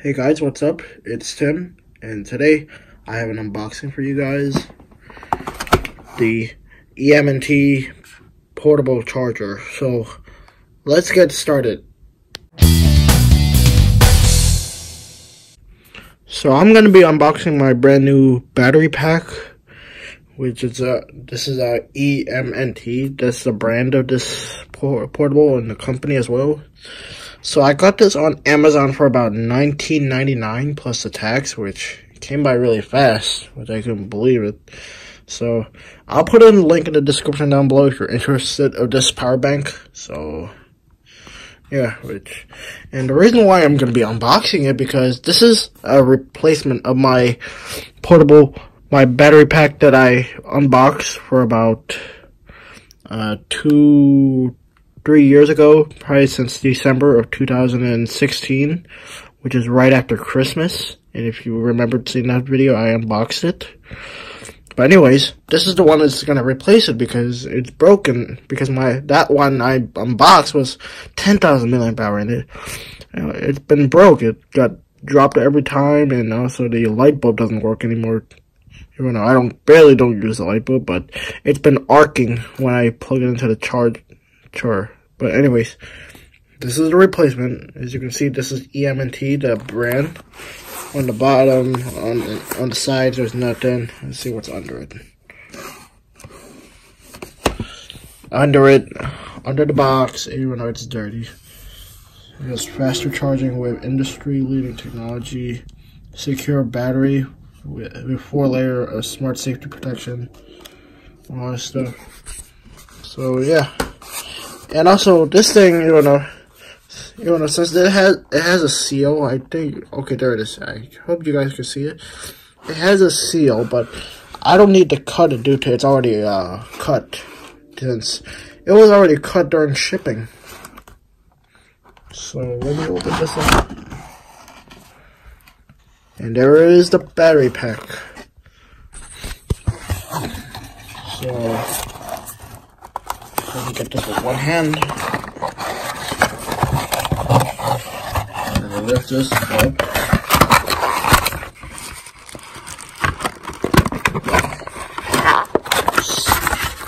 Hey guys, what's up? It's Tim, and today I have an unboxing for you guys. The Emnt portable charger. So, let's get started. So, I'm going to be unboxing my brand new battery pack, which is this is a Emnt. That's the brand of this portable and the company as well. So I got this on Amazon for about $19.99 plus the tax, which came by really fast, which I couldn't believe it. So I'll put in a link in the description down below if you're interested of this power bank. So yeah, and the reason why I'm going to be unboxing it because this is a replacement of my battery pack that I unboxed for about 3 years ago, probably since December of 2016, which is right after Christmas. And if you remember seeing that video, I unboxed it. But anyways, this is the one that's gonna replace it because it's broken. Because that one I unboxed was 10,000 milliamp hour in it. It's been broke. It got dropped every time, and also the light bulb doesn't work anymore. Even though I barely don't use the light bulb, but it's been arcing when I plug it into the charger. But anyways, this is the replacement. As you can see, this is Emnt, the brand. On the bottom, on the sides, there's nothing. Let's see what's under it. Under the box, even though it's dirty, it has faster charging with industry-leading technology, secure battery with 4-layer of smart safety protection, all this stuff. So yeah. And also, this thing, since it has a seal, I think, okay, there it is. I hope you guys can see it. It has a seal, but I don't need to cut it due to it's already cut, since it was already cut during shipping. So, let me open this up. And there is the battery pack. So, let me get this with one hand. And lift this up.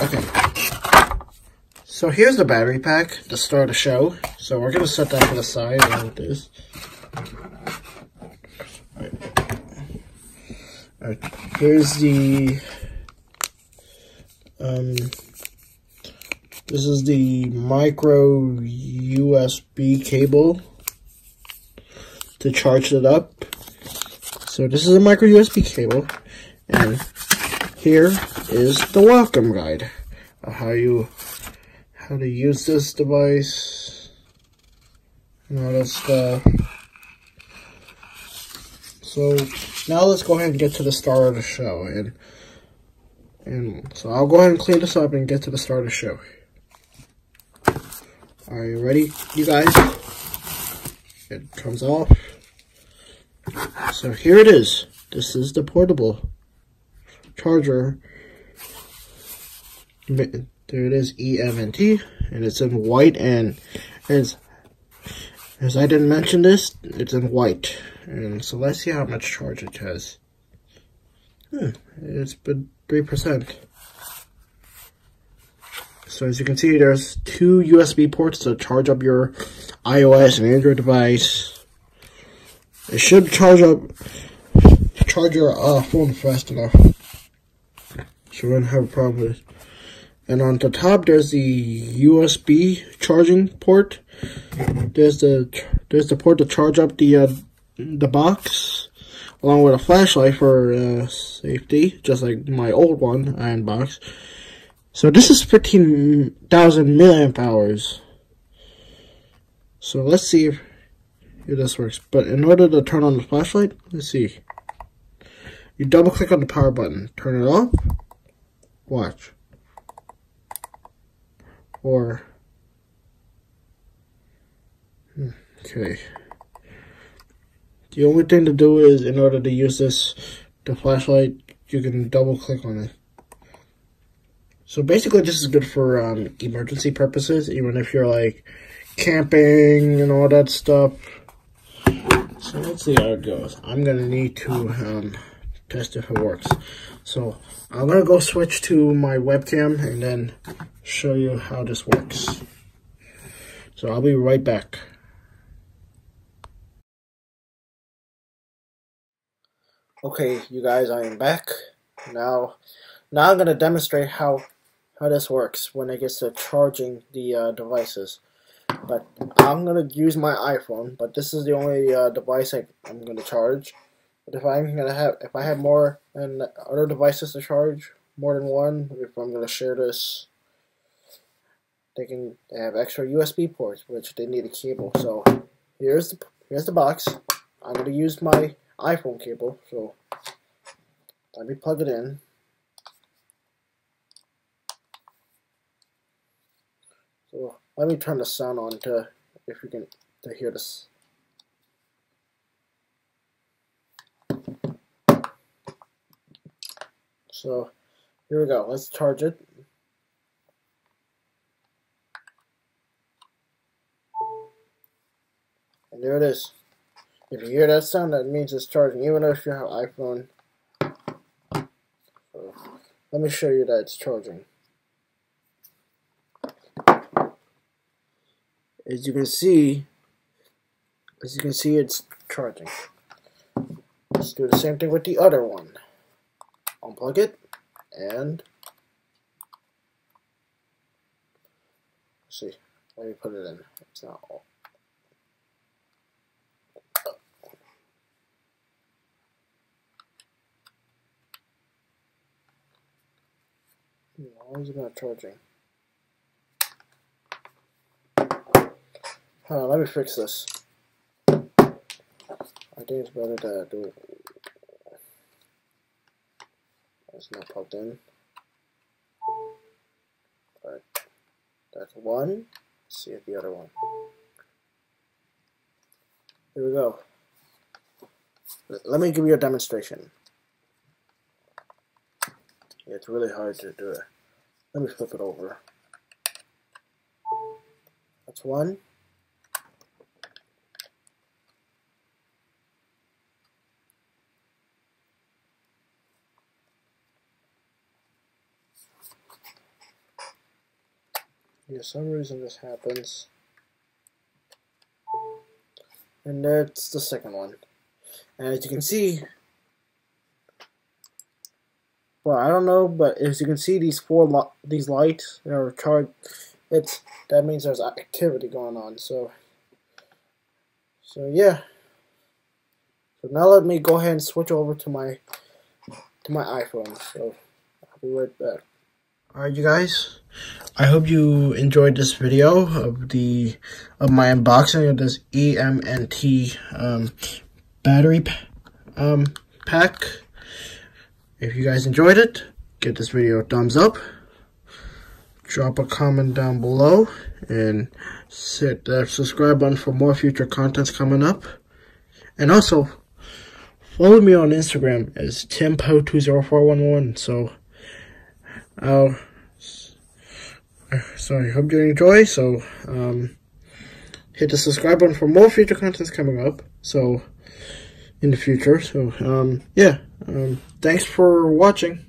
Okay. So here's the battery pack to start the show. So we're gonna set that to the side like this. Alright. Here's the this is the micro USB cable to charge it up. So this is a micro USB cable, and here is the welcome guide of how to use this device and all that stuff. So now let's go ahead and get to the start of the show, and so I'll go ahead and clean this up and get to the start of the show. Are you ready, you guys? It comes off. So here it is. This is the portable charger. There it is, Emnt, and it's in white, and as I didn't mention this, it's in white. And so let's see how much charge it has. It's been 3%. So as you can see, there's 2 USB ports to charge up your iOS and Android device. It should charge your phone fast enough, so you won't have a problem with it. And on the top, there's the USB charging port. There's the port to charge up the box, along with a flashlight for safety, just like my old one I unboxed. So this is 15,000 milliamp hours. So let's see if this works. But in order to turn on the flashlight, let's see. You double click on the power button, turn it off, watch. Or, okay. The only thing to do is, in order to use the flashlight, you can double click on it. So basically, this is good for emergency purposes, even if you're like camping and all that stuff. So let's see how it goes. I'm gonna need to test if it works. So I'm gonna go switch to my webcam and then show you how this works. So I'll be right back. Okay, you guys, I am back. Now I'm gonna demonstrate how this works when it gets to charging the devices. But I'm gonna use my iPhone. But this is the only device I'm gonna charge. But if I have more than other devices to charge, more than one, if I'm gonna share this, they have extra USB ports, which they need a cable. So here's the box. I'm gonna use my iPhone cable. So let me plug it in. So let me turn the sound on to if you can hear this. So here we go. Let's charge it. And there it is. If you hear that sound, that means it's charging, even if you have an iPhone. So let me show you that it's charging. As you can see, it's charging. Let's do the same thing with the other one. Unplug it, and see. Let me put it in. It's not all. Why is it not charging? Let me fix this. I think it's better to do it. It's not plugged in. Alright. That's one. Let's see if the other one. Here we go. Let me give you a demonstration. Yeah, it's really hard to do it. Let me flip it over. That's one. Yeah, for some reason this happens. And that's the second one. And as you can see, well, I don't know, but as you can see, these these lights are charged. That means there's activity going on. So yeah. So now let me go ahead and switch over to my iPhone. So I'll be right back. Alright, you guys. I hope you enjoyed this video of my unboxing of this Emnt battery pack. If you guys enjoyed it, give this video a thumbs up, drop a comment down below, and hit that subscribe button for more future contents coming up. And also, follow me on Instagram as timpo20411. So I hope you enjoy. So hit the subscribe button for more future contents coming up. So in the future. So yeah. Thanks for watching.